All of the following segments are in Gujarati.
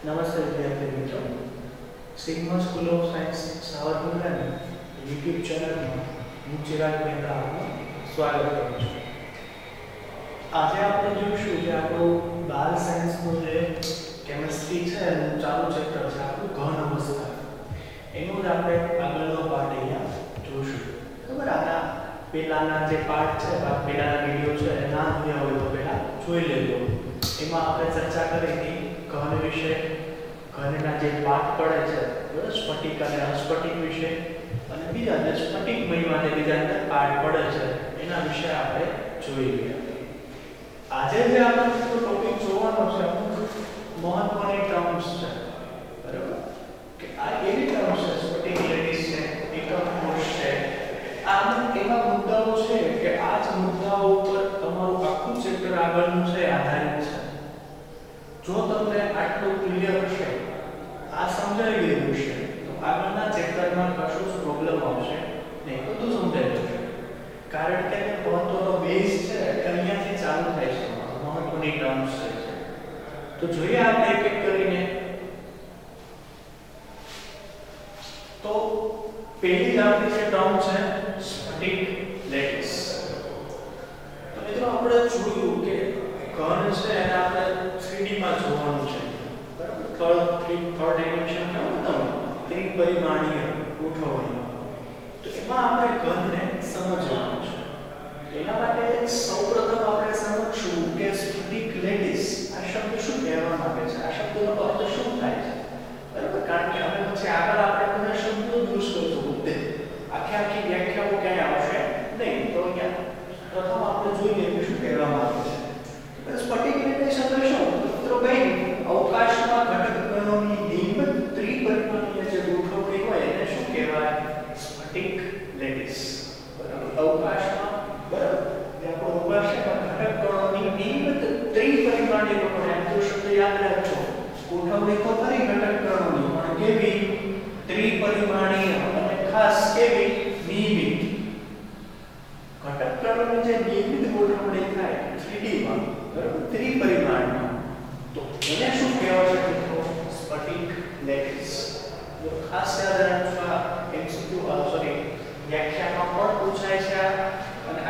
નમસ્તે વિદ્યાર્થી મિત્રો, સિગ્મા સ્કૂલ ઓફ સાયન્સ સાવરકુંડલાની યુટ્યુબ ચેનલમાં હું ચિરાગ મહેતા આપનું સ્વાગત કરું છું. આજે આપણે જોઈશું કે આપણું બાલ સાયન્સનું જે કેમિસ્ટ્રી છે એનું ચાલુ ચેપ્ટર છે આપણું ઘન અવસ્થા, એનું જ આપણે આગળનો પાર્ટ અહીંયા જોઈશું. બરાબર, આના પહેલાના જે પાર્ટ છે, પહેલાના વિડીયો છે એ ના જોયા હોય તો પહેલા જોઈ લેજો. એમાં આપણે ચર્ચા કરી હતી ઘન વિશે, ઘનના જે પાર્ટ પડે છે, બરાબર, સ્ફટિક અને અસ્ફટિક વિશે, અને બીજા જે સ્ફટિકમય માટે બીજા અંદર પાર્ટ પડે છે એના વિશે આપણે જોઈ ગયા. આજે જે આપણે ટોપિક જોવાનો છે અમુક મહત્વની ટર્મ્સ છે, બરાબર, કે આ એવી ટર્મ્સ છે, સ્ફટિક લેટિસ છે, એકમ કોષ છે, આ એવા મુદ્દાઓ છે કે આ જ મુદ્દાઓ ઉપર તમારું આખું ચેપ્ટર આગળનું છે આધારિત છે. જો તમને આટલું ક્લિયર છે, આ સમજાઈ ગયું છે, તો આગળના ચેપ્ટરમાં કશું જ પ્રોબ્લેમ આવશે નહીં, બધું સમજાઈ જશે. કારણ કે મહત્વનો બેઝ છે કે અહીંયાથી ચાલુ થાય છે, મહત્વની ટર્મ્સ છે. તો જોઈએ આપણે એક એક કરીને. તો પહેલી જ આપણી જે ટર્મ છે સ્ફટિક લેટિસ. તો મિત્રો આપણે જોયું કે ઘન છે એને આપણે 3D માં જોવાનું છે, બરાબર, થર્ડ ડાયમેન્શન કેવું ત્રિપરિમાણીય ગોઠવણી. તો એમાં આપણે ઘનને સમજવાનું છે. એના માટે સૌપ્રથમ આપણે સમજશું કે સ્ફટિક લેટિસ આ શબ્દ શું કહેવા માંગે છે, આ શબ્દનો અર્થ શું થાય છે, બરાબર. કારણ કે હવે પછી આગળ આપણે બધા શબ્દો યુઝ કરશું બધે, આખી વ્યાખ્યાઓ ક્યાંય આવશે નહીં. તો અહીંયા પ્રથમ આપણે જોઈએ કે શું કહેવા માંગે છે. સ્ફટિક લેટિસ એટલે શું? મિત્રો ભાઈ, અવકાશમાં ઘટક કણોની નિયમિત ત્રિપરિમાણીય જે ગોઠવણી હોય એને શું કહેવાય? સ્ફટિક લેટિસ. બરાબર, અવકાશમાં, બરાબર, જે આપણો અવકાશમાં ઘટક કણોની નિયમિત ત્રિપરિમાણીય ગોઠવણી, આ તો શબ્દ યાદ રાખજો. ગોઠવણી તો ખરી ઘટક કણોની, પણ કેવી? ત્રિપરિમાણીય, અને ખાસ કેવી? નિયમિત. ઘટક કણોની જે નિયમિત ગોઠવણી થાય 3D માં, બરાબર, ત્રિપરિમાણમાં, તો એને શું કહેવાય છે મિત્રો? સ્ફટિક લેટિસ. જો ખાસ યાદ રાખજો, આ એમસીક્યુ વ્યાખ્યામાં પણ પૂછાય છે, અને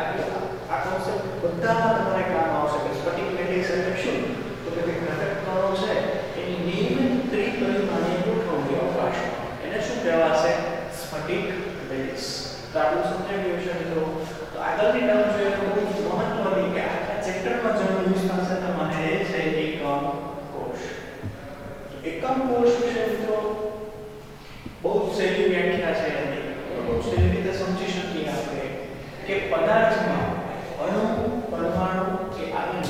આ કોન્સેપ્ટ બધામાં તમારે કામ આવશે કે સ્ફટિક લેટિસ એટલે શું? તો કે ઘટક કણો છે એની નિયમિત ત્રિપરિમાણીય ગોઠવણી અવકાશમાં, એને શું કહેવાશે? સ્ફટિક લેટિસ. તો આટલું સમજાઈ ગયું છે મિત્રો. તો આગળની ટર્મ જોઈએ તો બહુ મહત્વની કે આખા ચેપ્ટરમાં જેનો યુઝ થશે તમારે એ છે એકમ કોષ. એકમ કોષ વિશે મિત્રો બહુ સહેલી વ્યાખ્યા છે એની, બહુ સહેલી રીતે સમજી શકીએ આપણે કે પદાર્થમાં અણુ, પરમાણુ કે આયન,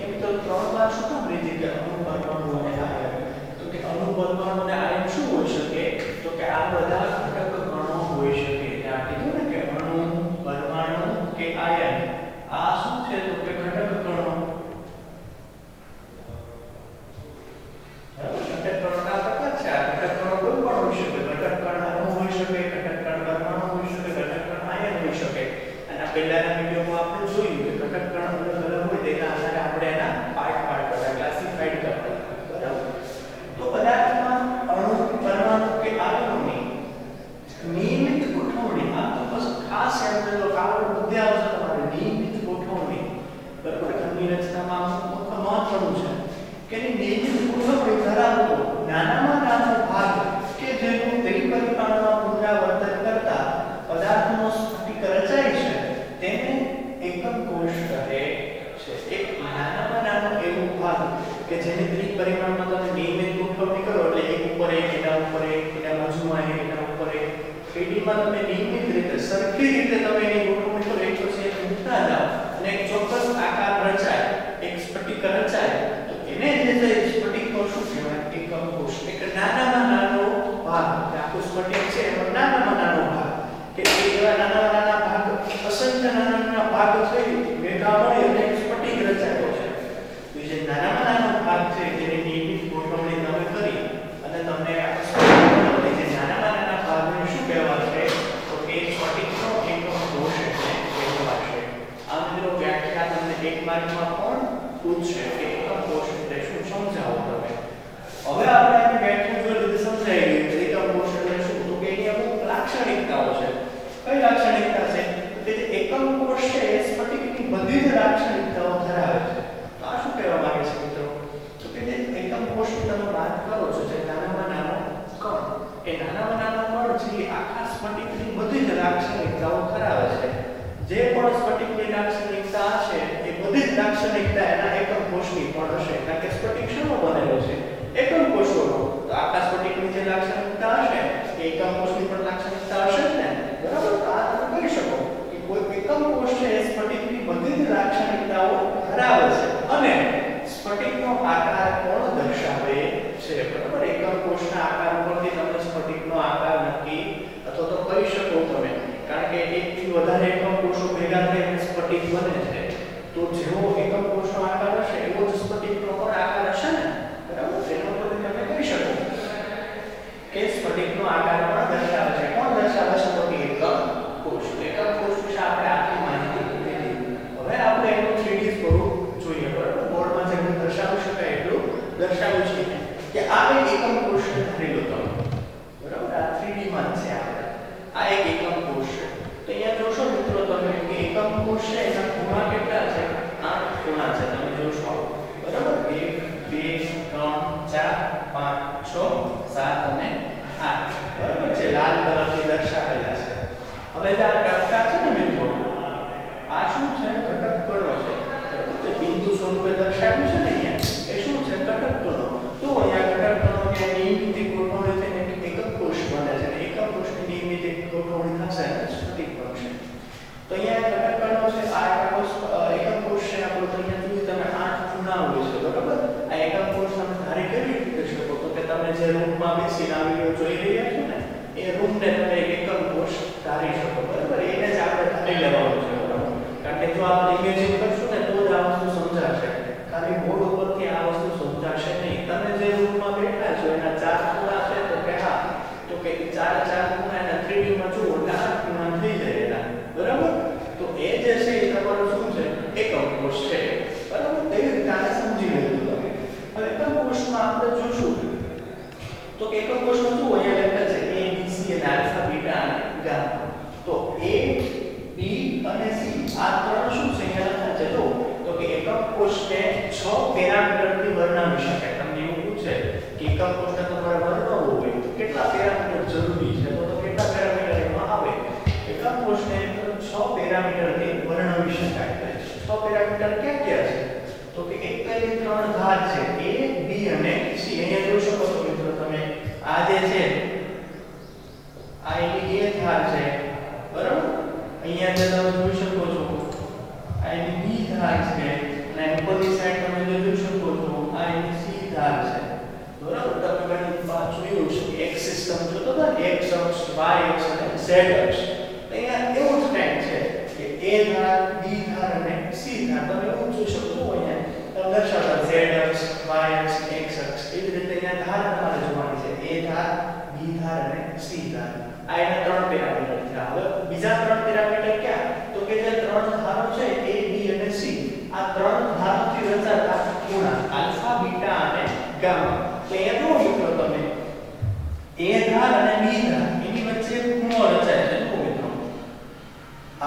એમ તો ત્રણ વાર શું કામ લીધી કે અણુ, પરમાણુ અને આયન? તો કે અણુ, પરમાણુ અને આયન શું હોઈ શકે? તો કે આ બધા ઘટક કણો હોઈ શકે. ત્યાં કીધું ને કે અણુ, પરમાણુ કે આયન, આ શું છે? તો કે ઘટક કણો. ઘટક કણોના પ્રકાર છે. આ ઘટક કણો કોઈ પણ હોઈ શકે. ઘટક કણ અણુ હોઈ શકે, ઘટક કણ પરમાણુ હોઈ શકે, ઘટક કણ આયન હોઈ શકે. અને પહેલાના વિડિયોમાં આપણે જોયું કે ઘટક કણ અલગ અલગ હોય તેના આધારે આપણે એના પાર્ટ કરતા, ક્લાસિફાઈડ કરતા, બરાબર. તો પદાર્થમાં અણુ, પરમાણુ કે આયનોની નિયમિત ગોઠવણી, આ તો બસ ખાસ યાદ રાખજો, કાવડ મુદ્દે આવશે તમારે નિયમિત ગોઠવણી, બરાબર. ઘનની રચનામાં મહત્વનું છે કે નિયમિત ગોઠવણી ધરાવતો નાનામાં નાનો ભાગ કે જેનું ત્રિપરિમાણમાં પુનરાવર્તન કરતા પદાર્થનો સ્ફટિક રચાય છે તેને એકમ કોષ કહે છે. એક નાનામાં નાનો એવો ભાગ કે જેની ત્રિપરિમાણમાં તમે નિયમિત ગોઠવણી કરો, એટલે એક ઉપર એક, એના ઉપર એક, એના બાજુમાં એક, એના ઉપર એક, 3D માં તમે નિયમિત રીતે સરખી રીતે તમે એની ગોઠવણી કરો, એક પછી એક મૂકતા જાઓ અને એક ચોક્કસ આકાર રચાય, એક સ્ફટિક રચાય, તો એને જે સ્ફટિક કોષ શું કહેવાય? એકમ કોષ. એક નાનામાં નાનો ભાગ, આખું સ્ફટિક છે એનો નાનામાં નાનો ભાગ, કે એવા નાના ભાગ, અસંખ્ય નાના ભાગ થઈ ભેગા મળી અને એક સ્ફટિક રચાયો છે. તો જે નાનામાં નાનો ભાગ છે જેની નિયમિત ગોઠવણી તમે કરી અને તમને આ સ્ફટિક બનાવી, જે નાનામાં નાના ભાગને શું કહેવાશે? તો એ સ્ફટિકનો એકમ કોષ એટલે કહેવાશે. આ મિત્રો વ્યાખ્યા તમને એક માર્કમાં પણ પૂછશે કે એકમ કોષ એટલે શું, સમજાવો તમે. હવે આપણે જ લાક્ષણિકતા એના એકમ કોષની પણ હશે, કારણ કે સ્ફટિક શેનો બનેલો છે? એકમ કોષોનો. તો આખા સ્ફટિકની જે લાક્ષણિકતા હશે એ એકમ કોષની પણ લાક્ષણિકતા હશે જ ને, બરાબર? તો આ તમે કહી શકો કે કોઈ એકમ કોષ છે એ સ્ફટિકની બધી જ લાક્ષણિકતાઓ ધરાવે છે અને સ્ફટિકનો આકાર કોણ દર્શાવે છે, બરાબર? એકમ કોષના આકાર પરથી તમે સ્ફટિકનો આકાર નક્કી અથવા તો કરી શકો તમે, કારણ કે એકથી વધારે એકમ કોષો ભેગા થઈને સ્ફટિક બને છે. તો જેવો એકમ કોષનો આકાર હશે એવો જ સ્ફટિકનો પણ આકાર હશે ને, બરાબર? તેનો પરથી તમે કહી શકો કે સ્ફટિકનો આકાર પણ દર્શાવે છે. કોણ દર્શાવે છે? તો કે એકમ કોષ. એકમ કોષ વિશે આપણે આખી માહિતી લીધી. હવે આપણે એનું 3D સ્વરૂપ જોઈએ, બરાબર? બોર્ડમાં જેટલું દર્શાવી શકાય એટલું દર્શાવ્યું છે કે આ એક એકમ કોષને ધારી લો તમે, બરાબર? આ 3D માં છે આપણે. આ એક એકમ કોષ છે. તો અહીંયા જોશો મિત્રો તમે કે એકમ કોષ છે એના ખૂણા કેટલા છે? 8 ખૂણા છે. તમે જોશો, બરાબર? 1 2 3 4 5 6 7 અને 8, બરાબર? જે લાલ કલરથી દર્શાવેલા છે. હવે જે આ ટપકા છે ને મિત્રો, આ શું છે? ઘટક કણો છે. બરાબર? જે બિંદુ સ્વરૂપે દર્શાવ્યું છે ને અહીંયા, એ શું છે? ઘટક કણો. તો અહીંયા ઘટક કણો કે નિયમિત ગોઠવણી થઈને એકમ કોષ બને છે. એકમ કોષની નિયમિત ગોઠવણી થશે અને સ્ફટિક બનશે. તો અહીંયા ઘટક કણો છે. આ એકમ કોષ છે આપણો. તો અહીંયા જોઈએ તમે 8 ખૂણા હોય છે, બરાબર? આ એકમ કોષ તમે ધારી કેવી રીતે શકો? તો કે તમે જે રૂમમાં બેસીને આ વિડિયો જોઈ રહ્યા છો ને એ રૂમને તમે એકમ કોષ ધારી શકો, બરાબર? એને જ આપણે ધારી લેવાનું છે, બરાબર? કારણ કે જો આપણે ઇમેજિન કરશું ને તો જ આ વસ્તુ સમજાશે. ખાલી બોર્ડ ઉપરથી આ વસ્તુ સમજાશે નહીં. તમે જે રૂમમાં બેઠા છો એના 4 ખૂણા છે તો કે હા, તો કે 4 ખૂણા એના 3D માં જુઓ એટલે 8 ખૂણા થઈ જાય એના, બરાબર? તો એ જે છે એ તમારું શું છે? એકમ કોષ છે, બરાબર? તેવી રીતે આને સમજી લેજો તમે. હવે એકમ કોષમાં આપણે જોશું તો કે એકમ કોષમાં શું હોય? અહીંયા લખેલ છે A B C અને આલ્ફા બીટા અને ગામા. તો A B અને C આ ત્રણ શું છે? અહીંયા લખેલ છે તો કે એકમ કોષને 6 પેરામીટરથી વર્ણવી શકાય. તમને એવું પૂછે કે એકમ કોષને તમારે વર્ણવવું હોય તો કેટલા પેરામીટર જરૂરી છે? તો કેટલા પેરામીટર એમાં આવે? એકમ કોષને 6 પેરામીટરથી વર્ણવી શકાય. 6 પેરામીટર ક્યાં ક્યાં છે? તો કે એક પહેલી ત્રણ ધાર છે A B અને C. અહીંયા જોઈ શકો છો મિત્રો તમે, આ જે છે આ એની A ધાર છે, બરાબર? અહીંયા જે તમે જોઈ શકો છો આ એની B ધાર છે અને ઉપરની સાઈડ તમે જે જોઈ શકો છો આ એની C ધાર છે, બરાબર? તમે ઘણી વાર જોયું છે કે એક સિસ્ટમ જોતો હતા ને, x અક્ષ y અક્ષ અને z અક્ષ. અહીંયા એવું જ કંઈક છે કે A ધાર B ધાર અને C ધાર. તમે એવું જોઈ શકો છો અહીંયા તમે દર્શાવતા z અક્ષ y અક્ષ x અક્ષ એવી રીતે અહીંયા ધાર તમારે જોવાની છે. A ધાર B ધાર અને C ધાર. આ એના 3 પેરામીટર છે. હવે બીજા 3 પેરામીટર ક્યાં? તો કે જે 3 ધારો છે A B અને C, આ 3 ધારોથી રચાતા ખૂણા આલ્ફા બીટા અને ગામા. તો અહીંયા જો મિત્રો તમે A ધાર અને B ધાર એની વચ્ચે ખૂણો રચાય છે. જો મિત્રો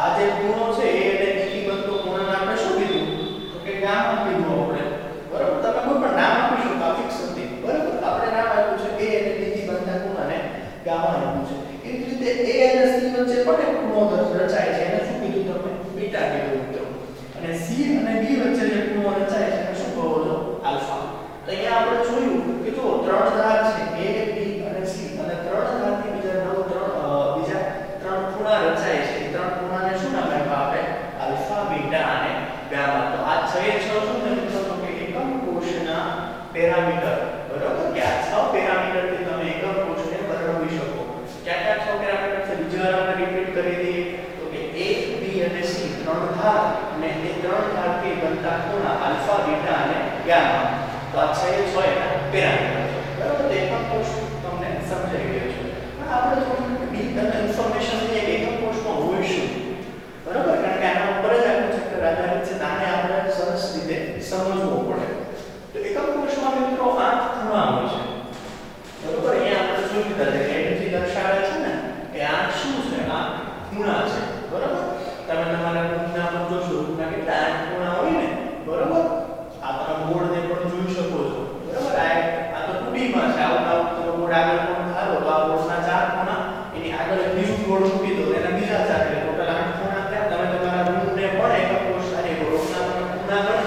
આ જે ખૂણો છે A અને B થી બનતો ખૂણાને આપણે શું કીધું? તો કે ગામા કીધું આપણે, બરાબર? તમે કોઈ પણ નામ આપી શકો, ફિક્સ નથી, બરાબર? આપણે નામ આપ્યું છે A અને B થી બનતા ખૂણાને ગામા આપ્યું છે. એ જ રીતે A અને C વચ્ચે પણ એક ખૂણો રચાય છે. એને શું કીધું તમે? બીટા કીધું મિત્રો. અને C અને B વચ્ચે જે ખૂણો રચાય છે એને શું કહો છો? આલ્ફા. તો અહીંયા આપણે જોયું કે જો 3 ધાર છે A B અને C અને 3 ધારથી બીજા 3 ખૂણા રચાય છે. એ 3 ખૂણાને શું નામ આપ્યા આપણે? આલ્ફા બીટા અને ગામા. તો આ 6 એ 6 શું છે મિત્રો? તો કે એકમ કોષના પેરામીટર, બરાબર? કે આ 6 પેરામીટરથી તમે એકમ કોષને વર્ણવી શકો. ક્યાં 6 પેરામીટર છે? બીજી વાર આપણે રિપીટ કરી દઈએ તો કે A B અને C 3 ધાર અને એ 3 ધારથી બનતા ખૂણા આલ્ફા બીટા અને ગામા. તો આ 6 એ 6 એના પેરામીટર છે, બરાબર? તો એકમ કોષ તમને સમજાઈ ગયો છે. પણ આપણે થોડું ડીપ ઇન્ફોર્મેશન લઈએ કે એકમ કોષમાં હોય શું, બરાબર? કારણ કે આના ઉપર જ આપણું ચેપ્ટર આધારિત છે. આને આપણે સરસ રીતે સમજવું પડે. તો એકમ કોષમાં મિત્રો 8 ખૂણા હોય છે, બરાબર? અહીંયા આપણે જોઈ લીધા છે કે એથી દર્શાવે છે ને કે 8 શું છે? 8 ખૂણા છે, બરાબર? તમે તમારા ખૂણા પર જોશો ખૂણા કેટલા 8 ખૂણા હોય ને, બરાબર? આ તમે બોર્ડને પણ જોઈ શકો છો, બરાબર? આ તો 2D માં છે. આવું તમે બોર્ડ આગળ પણ ધારો તો આ બોર્ડના 4 ખૂણા, એની આગળ એક બીજું બોર્ડ મૂકી દો એના બીજા 4, એટલે ટોટલ 8 ખૂણા થયા. તમે તમારા રૂમને પણ એકમ કોષ અને રૂમના ખૂણા ગણો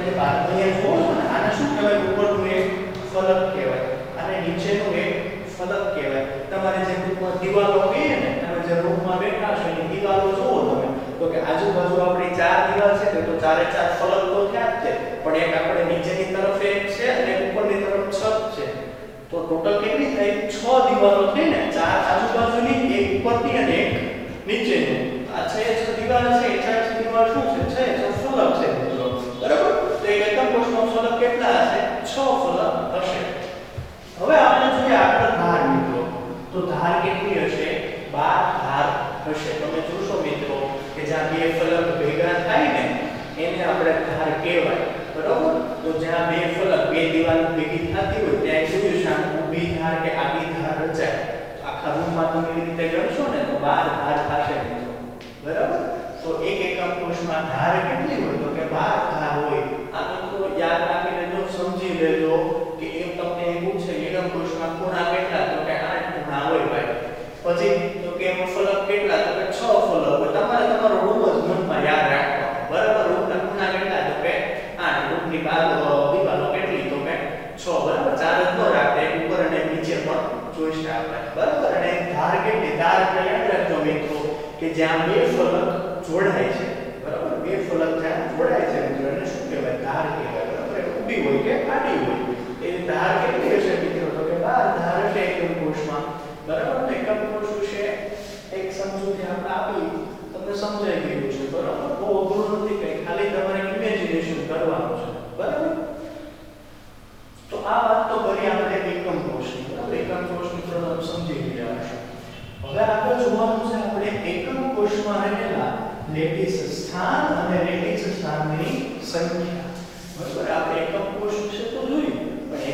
જે બાર અહીંયા જોવો છો ને આને શું કહેવાય ઉપરનું એક ફલક કહેવાય અને નીચેનું એક ફલક કહેવાય તમારે જે ગ્રુપમાં દીવાલો કહીએ ને તમે જે રૂમમાં બેઠા છો એની દીવાલો જોવો તમે તો કે આજુબાજુ આપણી ચાર દીવાલ છે તો ચારે ચાર ફલક તો થયા જ છે પણ એક આપણે નીચેની તરફ એક છે અને ઉપરની તરફ છત છે તો ટોટલ કેટલી થઈ 6 દીવાલો થઈ ને ચાર આજુબાજુની એક ઉપરની અને એક નીચેની આ છે દીવાલ છે ચાર દીવાલ શું છે ફલક છે મિત્રો બરાબર તો એક એકમ કોષનો ફલક કેટલા હશે 6 ફલક હશે હવે આપણે જોઈએ આગળ ધાર મિત્રો તો ધાર કેટલી હશે 12 ધાર હશે તમે જોશો મિત્રો કે જ્યાં બે ફલક ભેગા થાય ને એને આપણે ધાર કહેવાય બરાબર તો જ્યાં બે ફલક બે દીવાલ ભેગી થતી હોય ત્યાં જોયું છે આમ ઊભી ધાર કે આડી ધાર રચાય આખા રૂમમાં તમે એ રીતે ગણશો ને તો 12 ધાર થશે મિત્રો બરાબર તો એક એકમ કોષમાં ધાર કેટલી હોય તો કે 12 ધાર હોય આ મિત્રો યાદ રાખી લેજો સમજી લેજો કે એમ તમને એવું છે એકમ કોષમાં ખૂણા કેટલા તો કે 8 ખૂણા હોય ભાઈ પછી તો કે એમાં ફલક કેટલા તો કે 6 ફલક હોય તમારે તમારો રૂમ જ મનમાં યાદ રાખવાનો બરાબર રૂમના ખૂણા કેટલા તો કે 8 રૂમની દીવાલો કેટલી તો કે 6 બરાબર ચાર જ ન રાખે ઉપર અને નીચે પણ જોઈશે આપણે બરાબર અને ધાર કેટલી ધાર એટલે યાદ રાખજો મિત્રો કે જ્યાં બે ફલક જોડાય છે બરાબર બે ફલક જ્યાં જોડાય છે મિત્રો એને શું કહેવાય ધાર કહેવાય બરાબર ઊભી હોય કે આડી હોય એ ધાર કેટલી હશે મિત્રો તો કે 12 ધાર હશે એકમ કોષમાં બરાબર તો એકમ કોષ વિશે એક સમજૂતી આપણે આપી તમને સમજાઈ ગયું છે બરાબર બહુ અઘરું નથી કઈ ખાલી તમારે ઇમેજિનેશન કરવાનું છે બરાબર તો આ વાત તો કરી આપણે એકમ કોષની બરાબર એકમ કોષ મિત્રો તમે સમજી ગયા હશો હવે આગળ જોવાનું છે આપણે એકમ કોષમાં રહેલા લેટિસ સ્થાન અને લેટિસ સ્થાનની સંખ્યા બરાબર આપણે એકમ કોષ વિશે તો જોયું પણ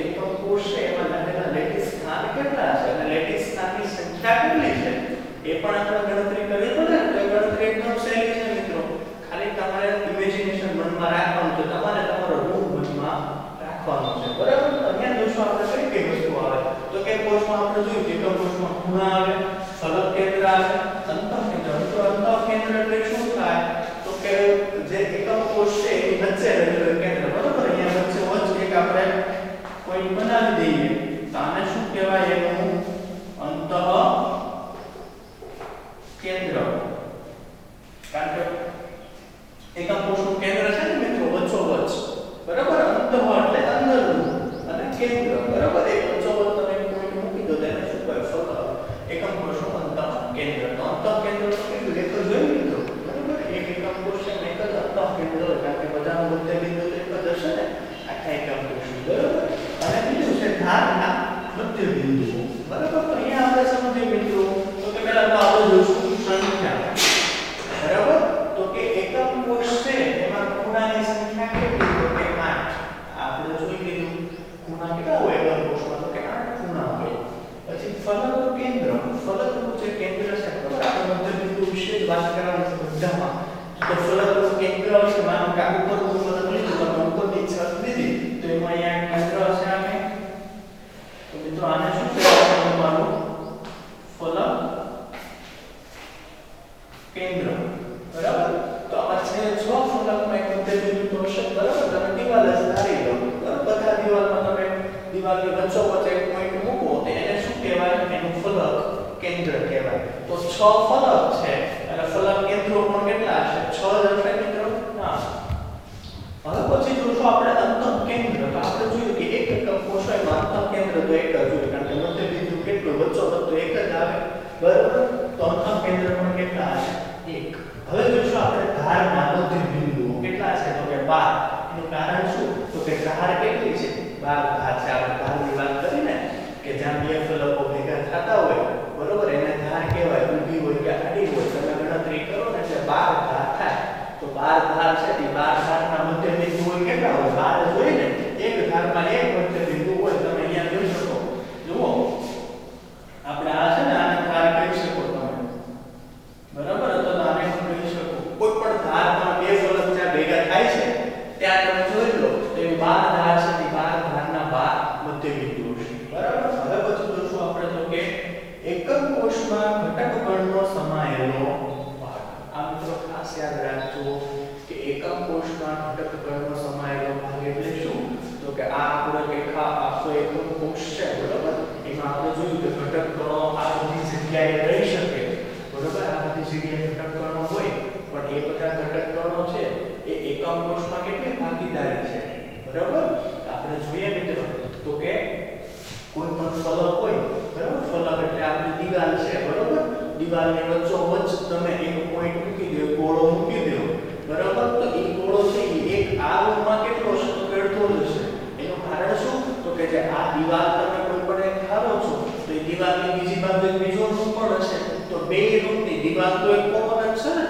એકમ કોષ છે એમાં રહેલા લેટિસ સ્થાન કેટલા છે અને લેટિસ સ્થાનની સંખ્યા કેટલી છે એ પણ આપણે ગણતરી કરવી પડે ને તો ગણતરી એકદમ સહેલી છે મિત્રો ખાલી તમારે ઇમેજિનેશન મનમાં રાખવાનું છે તમારે તમારો રૂમ મનમાં રાખવાનું છે બરાબર તો અહીંયા જોશો આપણે કઈ વસ્તુ આવે તો કે કોષમાં આપણે જોયું કે એકમ કોષમાં ખૂણા આવે ફલક કેન્દ્ર આવે અંતઃ કેન્દ્ર તો અંતઃ કેન્દ્ર એટલે શું થાય તો કે જે એકમ કોષ છે એની વચ્ચે રહેલું કેન્દ્ર બરાબર અહીંયા વચ્ચે એક આપણે પોઈન્ટ બનાવી દઈએ તો આને શું કહેવાય એનું અંતઃ કેન્દ્ર કારણ કે એકમ કોષનું કેન્દ્ર છે ને મિત્રો વચ્ચોવચ્ચ બરાબર અંતઃ એટલે અંદરનું અને કેન્દ્ર બરાબર એક વચ્ચોવચ્ચ તમે પોઈન્ટ મૂકી દો તેને શું કહેવાય ફલક એકમ કોષનું અંતઃ કેન્દ્ર તો અંતઃ કેન્દ્ર તો કેટલું એક જ હોય મિત્રો બરાબર એક એકમ કોષ છે એક જ અંતઃ કેન્દ્ર હોય કારણ કે બધાનું મધ્ય બિંદુ તો એક જ હશે ને આખા એકમ કોષનું બરાબર અને બીજું છે ધારના મધ્ય બિંદુ બરાબર તો અહીંયા આપણે સમજીએ મિત્રો તો કે પહેલા તો આપણે જોઈશું સંખ્યા બરાબર તો કે એકમ કોષ છે એમાં ખૂણાની સંખ્યા કેટલી તો કે 8 આપણે જોઈ લીધું ખૂણા કેટલા હોય એકમ કોષમાં તો કે 8 ખૂણા હોય પછી ફલકનું કેન્દ્ર ફલકનું જે કેન્દ્ર છે બરાબર આપણે મધ્ય બિંદુ વિશે જ વાત કરવાની છે બધામાં તો ફલકનું કેન્દ્ર છે માનો કે ઉપરનું ફલક લીધું તો ઉપરની છત લીધી તો એમાં અહીંયા કેન્દ્ર હશે આને તો મિત્રો આને શું કહેવાય તમારું ફલક કેન્દ્ર બરાબર તો આ છે 6 ફલકમાં એક મધ્ય બિંદુ તો હશે બરાબર તમે દીવાલ જ ધારી લો બરાબર બધા દીવાલમાં તમે દીવાલની વચ્ચોવચ્ચ એક પોઈન્ટ મૂકો તો એને શું કહેવાય એનું ફલક કેન્દ્ર કહેવાય તો 6 ફલક છે અને ફલક કેન્દ્રો પણ કેટલા હશે 6 જ હશે મિત્રો હા હવે પછી જોશો આપણે અંતઃ કેન્દ્ર તો આપણે જોયું કે એક એકમ કોષમાં અંતઃ કેન્દ્ર તો એક જ હોય કારણ કે મધ્ય બિંદુ કેટલું વચ્ચોવચ્ચ તો એક જ આવે બરાબર તો અંતઃ કેન્દ્ર પણ કેટલા હશે 1 હવે જોશો આપણે ધારના મધ્ય બિંદુઓ કેટલા છે તો કે 12 એનું કારણ શું તો કે ધાર કેટલી છે 12 ધાર છે આપણે ધારની વાત કરીને કે જ્યાં બે ફલકો ભેગા થતા હોય બરોબર એને ધાર કહેવાય ઊભી હોય કે આડી હોય તમે ગણતરી કરો ને એટલે 12 ધાર થાય તો 12 ધાર છે તે 12 ધારના મધ્ય બિંદુ હોય કેટલા હોય 12 હોય ને એક ધારમાં એક મધ્ય બિંદુ હોય તમે અહીંયા જોઈ શકો જુઓ આપણે આ છે ને આને ધાર કહી શકો તમે બરાબર તો આને કહી શકો કોઈ પણ ધારમાં બે ફલક જ્યાં ભેગા થાય છે ત્યાં તમે જોઈ લો તો એ 12 ધાર છે તે 12 ધારના 12 મધ્ય બિંદુ છે બરાબર હવે પછી જોશું આપણે તો કે એકમ કોષમાં ઘટક ગણનો સમાયેલો ભાગ આ મિત્રો ખાસ યાદ રાખજો કે એકમ કોષ કોષમાં ઘટક કણનો સમાયેલો ભાગ એટલે શું? તો કે આ આપણો આખો એકમ કોષ છે, બરોબર? એમાં આપણે જોયું કે ઘટક કણો આ બધી જગ્યાએ રહી શકે, બરોબર? આ બધી જગ્યાએ ઘટક કણો હોય, પણ એ બધા ઘટક કણો છે એ એકમ કોષમાં કેટલી ભાગીદારી છે, બરોબર? આપણે જોઈએ મિત્રો તો કે કોઈ પણ ફલક હોય, બરોબર? ફલક એટલે આપણી દીવાલ છે, બરોબર? દીવાલની વચ્ચોવચ્ચ તમે એક પોઈન્ટ મૂકી દો, ગોળો મૂકી દો, બરોબર? તો એ ગોળો છે એ એક આ રૂમમાં કેટલો છે તો અડધો જશે. એનું કારણ શું? તો કે જે આ દીવાલ તમે કોઈ પણ એક ધારો છો તો એ દીવાલની બીજી બાજુ એક બીજો રૂમ પણ હશે, તો બે રૂમની દીવાલ તો એક કોમન જ છે ને,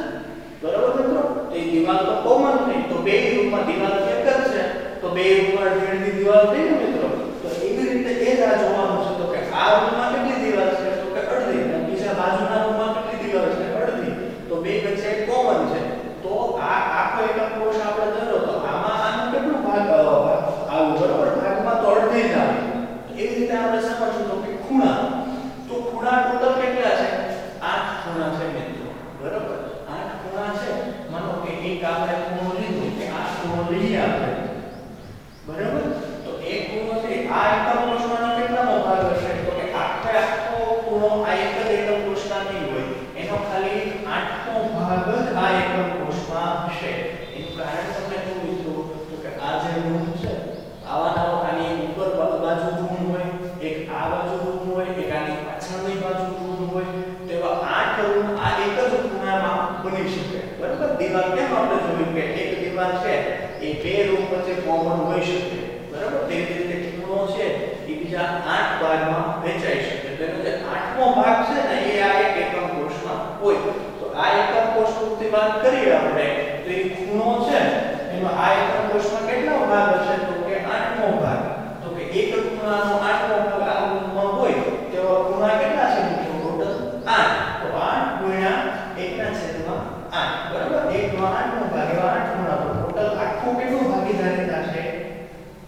બરોબર મિત્રો? તો એ દીવાલ તો કોમન થઈ, તો બે રૂમમાં દીવાલ એક જ છે, તો બે રૂમમાં અડધી દીવાલ થઈ ને મિત્રો. તો એવી રીતે એ જ આ જોવાનું છે, તો કે આ રૂમમાં કેટલી દીવાલ છે તો કે અડધી, અને બીજા બાજુના રૂમમાં કેટલી દીવાલ છે અડધી, તો બે વચ્ચે કોમન છે. તો આ આખો એકમ કોષ આપણે ધરો તો આમાં આનો કેટલો ભાગ આવું, બરોબર? ભાગમાં તો અડધી જ આવે. તો એવી રીતે આપણે સમજવું તો કે ખૂણા, તો ખૂણા ટોટલ કેટલા છે? 8 ખૂણા છે મિત્રો, બરોબર? 8 ખૂણા છે. માનો કે એક આપણે ખૂણો લીધો કે આ ખૂણો લઈએ આપણે, બરાબર? તો એક ખૂણો છે આ એકમ કોષમાંનો કેટલામો ભાગ હશે? તો કે આખો ખૂણો આ એક જ એકમ કોષમાં નહીં હોય, એનો ખાલી 8મો ભાગ જ આ એકમ કોષમાં હશે. એનું કારણ તમને શું મિત્રો? તો કે આ જે રૂમ છે આવા આની ઉપર બાજુ રૂમ હોય, એક આ બાજુ રૂમ હોય, એક આની પાછળની બાજુ રૂમ હોય, તેવા 8 રૂમ આ એક જ ખૂણામાં બની શકે, બરાબર? દીવાલ કેમ આપણે જોયું કે એક દીવાલ છે એ બે રૂમ વચ્ચે કોમન હોઈ શકે, બરાબર? તેવી રીતે ખૂણો છે એ બીજા 8 ભાગમાં વહેંચાઈ શકે. તેનો જે 8મો ભાગ છે ને એ આ એક એકમ કોષમાં હોય. તો આ એકમ કોષની વાત કરીએ આપણે તો એ ખૂણો છે એમાં આ એકમ કોષમાં કેટલો ભાગ હશે? તો કે 8મો ભાગ. તો કે એક ખૂણાનો 8મો ભાગ આ રૂમમાં હોય તેવા ખૂણા કેટલા છે મિત્રો? ટોટલ 8. તો 8 ગુણ્યા 1/8, બરાબર? 1 નો 8મો ભાગ એવા 8 ખૂણા, તો ટોટલ આખું કેટલું ભાગીદારી થશે?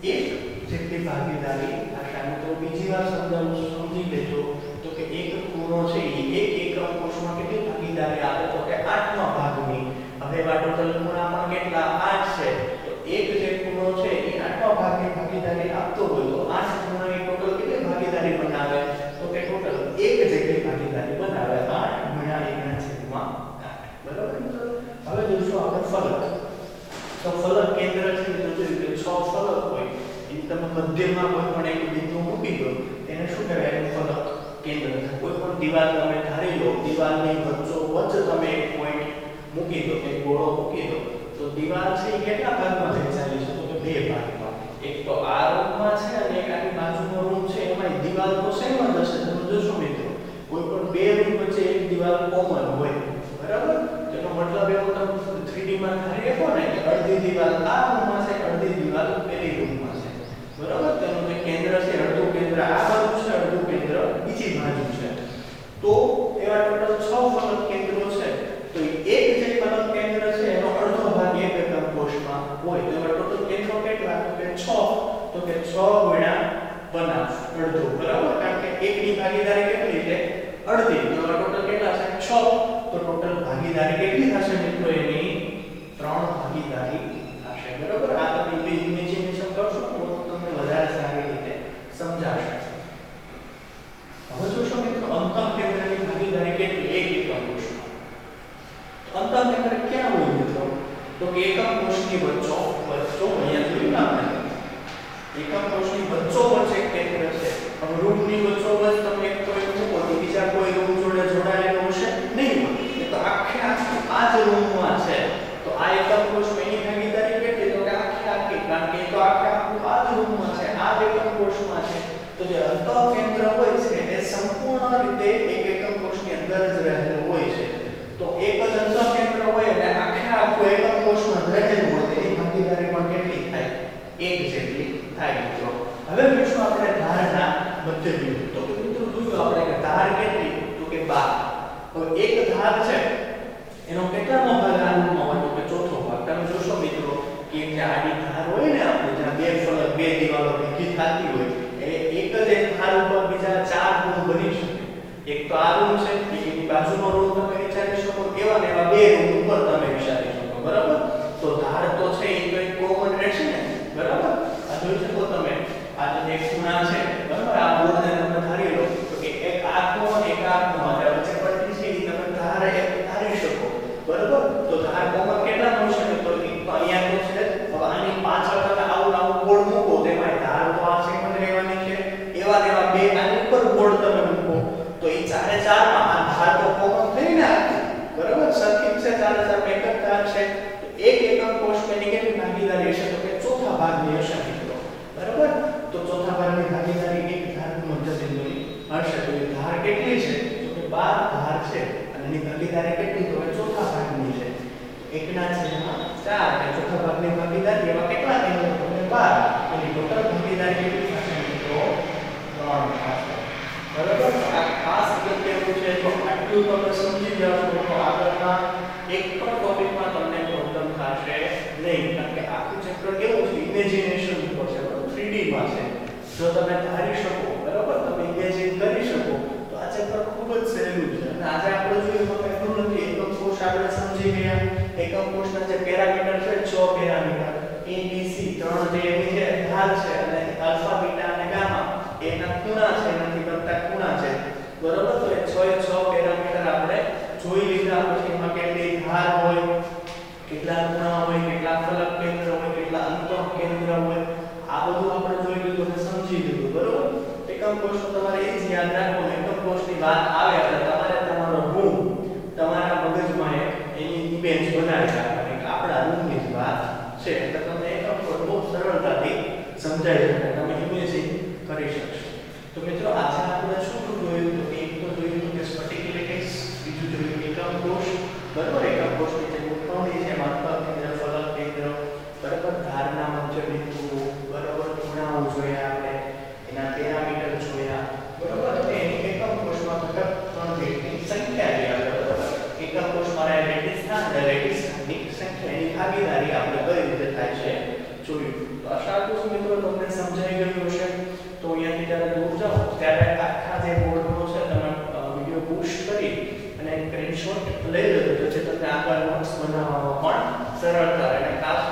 1 જેટલી ભાગીદારી થશે. મિત્રો બીજી વાર સમજી લેજો તો કે એક ખૂણો છે એ એક એકમ કોષમાં કેટલી ભાગીદારી આપે? તો કે 8મા ભાગની. હવે આ ટોટલ ખૂણા પણ કેટલા? 8 છે. તો એક જે ખૂણો છે એ 8મા ભાગની ભાગીદારી આપતો હોય તો 8 ખૂણાની ટોટલ કેટલી ભાગીદારી બનાવે? તો કે ટોટલ 1 જેટલી ભાગીદારી બનાવે. 8 ગુણ્યા 1/8, બરાબર મિત્રો? હવે જોશું આપણે ફલક. તો ફલક કેન્દ્ર છે તો જોયું કે 6 ફલક હોય, એ તમે મધ્યમાં કોઈ પણ એક બિંદુ મૂકી દો એને શું કહેવાય? એનું ફલક કેન્દ્ર. કોઈ પણ દીવાલ તમે ધારી લો, દીવાલની વચ્ચોવચ્ચ તમે એક પોઈન્ટ મૂકી દો, એક ગોળો મૂકી દો, તો દીવાલ છે એ કેટલા ભાગમાં વહેંચાયેલી છે? તો કે બે ભાગમાં. એક તો આ રૂમમાં છે અને એક આની બાજુનો રૂમ છે, એમાં દીવાલ તો સેમ જ હશે. તમે જોશો મિત્રો કોઈ પણ બે રૂમ વચ્ચે એક દીવાલ કોમન હોય, બરાબર? તેનો મતલબ એવો તમે 3D માં ધારી શકો ને કે અડધી દીવાલ આ રૂમમાં છે, અડધી દીવાલ પેલી રૂમમાં છે, બરાબર? તેનું જે કેન્દ્ર છે અડધું કેન્દ્ર આ બાજુ છે, અડધું કેન્દ્ર બીજી બાજુ છે. તો એવા ટોટલ 6 ફલક કેન્દ્રો છે. તો એક જે ફલક કેન્દ્ર છે એનો અડધો ભાગ એક એકમ કોષમાં હોય. તો એવા ટોટલ કેન્દ્રો કેટલા? તો કે 6. તો કે 6 ગુણ્યા 1/2, અડધો, બરાબર? કારણ કે એકની ભાગીદારી કેટલી છે? અડધી. તો એવા ટોટલ કેટલા છે? 6. તો ટોટલ ભાગીદારી કેટલી થશે મિત્રો? એની 3 ભાગીદારી થશે, બરાબર? આ તમે ઇમેજિનેશન કરશો તો તમને વધારે સારી રીતે સમજાશે. હવે જોશો મિત્રો અંતઃ કેન્દ્રની ભાગીદારી કેટલી? એક એકમ કોષમાં. અંતઃ કેન્દ્ર ક્યાં હોય મિત્રો? તો કે એકમ કોષની વચ્ચો અહીંયા જોયું આપણે એકમ કોષની વચ્ચોવચ્ચ એક કેન્દ્ર છે. હવે રૂમની વચ્ચોવચ્ચ તમે કોઈ મૂકો તો બીજા કોઈ રૂમ જોડે જોડાયેલો હશે નહીં હોય. એ તો આખે આખું આ જ રૂમમાં છે. તો આ એકમ કોષમાં એની ભાગીદારી કેટલી? તો કે આખી, કારણ કે એ તો આખે આખું આ જ રૂમમાં છે, આ જ એકમ કોષમાં છે. તો જે અંતઃ કેન્દ્ર હોય છે એ સંપૂર્ણ રીતે એક એકમ કોષની અંદર જ રહેલું હોય છે. તો એક જ અંતઃ કેન્દ્ર હોય અને આખે આખું એકમ કોષમાં રહેલું હોય તેની ભાગીદારી પણ કેટલી થાય? 1 જેટલી થાય મિત્રો. હવે જોઈશું આપણે ધારના મધ્ય બિંદુ. તો મિત્રો જોયું આપણે કે ધાર કેટલી? તો કે 12. હવે એક ધાર છે એનો કેટલામો ભાગ આનું હોય? તો કે ચોથો ભાગ. તમે જોશો મિત્રો કે જે આડી ધાર હોય ને આપણે જ્યાં બે ફલક બે દિવાલો ભેગી થતી હોય એ એક જ એક ધાર ઉપર બીજા 4 રૂમ બની શકે. એક તો આ રૂમ છે, એની બાજુનો રૂમ તમે વિચારી શકો, એવા ને એવા બે રૂમ ઉપર તમે વિચારી શકો, બરાબર? તો તો ધાર તો છે એ તો એક કોમન રહેશે ને, બરાબર? આ જોઈ શકો તમે, આ જે ખૂણા છે, બરાબર? આ બોર્ડને તમે ધારી લો તો કે એક આ ખૂણો અને એક આ ખૂણો, અને વચ્ચે પટ્ટી છે એ તમે ધાર એક ધારી શકો, બરાબર? તો ધાર કોમન કેટલા મળશે? તો અહીંયા તો છે, હવે આની પાછળ તમે આવું બોર્ડ મૂકો તો એમાં ધાર તો આ સેમ જ રહેવાની છે, એવા બે આની ઉપર બોર્ડ તમે મૂકો તો એ ચારે ચારમાં આ ધાર તો કોમન થઈ ને, બરાબર? સરખી છે, ચારે ચાર એક જ ધાર છે, તો એક એકમ કોષની કેટલી ભાગીદારી હશે? તો કે ચોથા ભાગની હશે મિત્રો, બરાબર? તો ચોથા ભાગની ભાગીદારી એક ધારનું મધ્યબિંદુની હશે. તો એ ધાર કેટલી છે? તો કે 12 ધાર છે, અને એની ભાગીદારી કેટલી? તો કે ચોથા ભાગની છે. એકના છેદમાં 4 એટલે ચોથા ભાગની ભાગીદારી એમાં કેટલા કેન્દ્રો? તો કે 12. એની ટોટલ ભાગીદારી કેટલી થશે મિત્રો? 3 થશે, બરાબર? આ ખાસ અગત્યનું છે. જો આટલું તમે સમજી જાવ છો તો આગળના એક પણ ટોપિકમાં તમને પ્રોબ્લેમ થશે નહીં, કારણ કે આખું ચેપ્ટર કેવું છે? ઇમેજિનેશન ઉપર છે, બરાબર? 3D માં છે. જો તમે ધારી શકો, બરાબર, તમે ઇમેજિન કરી શકો તો આ ચેપ્ટર ખૂબ જ સહેલું છે. અને આજે આપણે જોયું તો એટલું નથી, એકમ કોષ આપણે સમજી ગયા. એકમ કોષના જે પેરામીટર છે 6 પેરામીટર A B C ત્રણ જે એની છે ધાર છે, અને આલ્ફા બીટા અને ગામા એના ખૂણા છે, એનાથી બનતા ખૂણા છે, બરાબર? તો એ 6 પેરામીટર આપણે જોઈ લીધા. પછી એમાં કેટલી ધાર હોય, કેટલા ખૂણા હોય, કેટલા ફલક કેન્દ્ર હોય, કેટલા અંતઃ કેન્દ્ર હોય, આ બધું આપણે જોઈ લીધું અને સમજી લીધું, બરાબર? એકમ કોષનો તમારે એ જ યાદ રાખવું, એકમ કોષની વાત આવે એટલે તમારે તમારો રૂમ તમારા મગજમાં એક એની ઇમેજ બનાવી રાખવાની કે આપણા રૂમની જ વાત છે, એટલે તમને એકમ કોષ બહુ સરળતાથી સમજાઈ શકે, તમે ઇમેજિન કરી શકશો. તો મિત્રો આજે આપણે શું જોયું? તો એક તો જોયું કે સ્ફટિકલેટિક્સ, બીજું જોયું એકમ કોષ, બરાબર? એકમ કોષની જે ગોઠવણી છે, અંતઃ કેન્દ્ર, ફલક કેન્દ્ર, બરાબર? ધારના મધ્યબિંદુઓ, બરાબર? ખૂણાઓ જોયા આપણે, એના પેરામીટર જોયા, બરાબર? એની એકમ કોષમાં ઘટક 3 જેટલી સંખ્યા છે, બરાબર? એકમ કોષમાં રહેલી સ્થાન અને રહેલી સ્થાનની સંખ્યા, એની ભાગીદારી આપણે કઈ રીતે થાય છે જોયું. તો આશા કરું છું મિત્રો તમને સમજાઈ ગયું હશે. તો અહીંયાથી જ્યારે દૂર જાઓ ત્યારે આખા જે બોર્ડનો છે તમે વિડિયો પુશ કરી અને સ્ક્રીનશોટ લઈ લેજો, જેથી તમને આગળ નોટ્સ બનાવવામાં પણ સરળતા રહે. અને ખાસ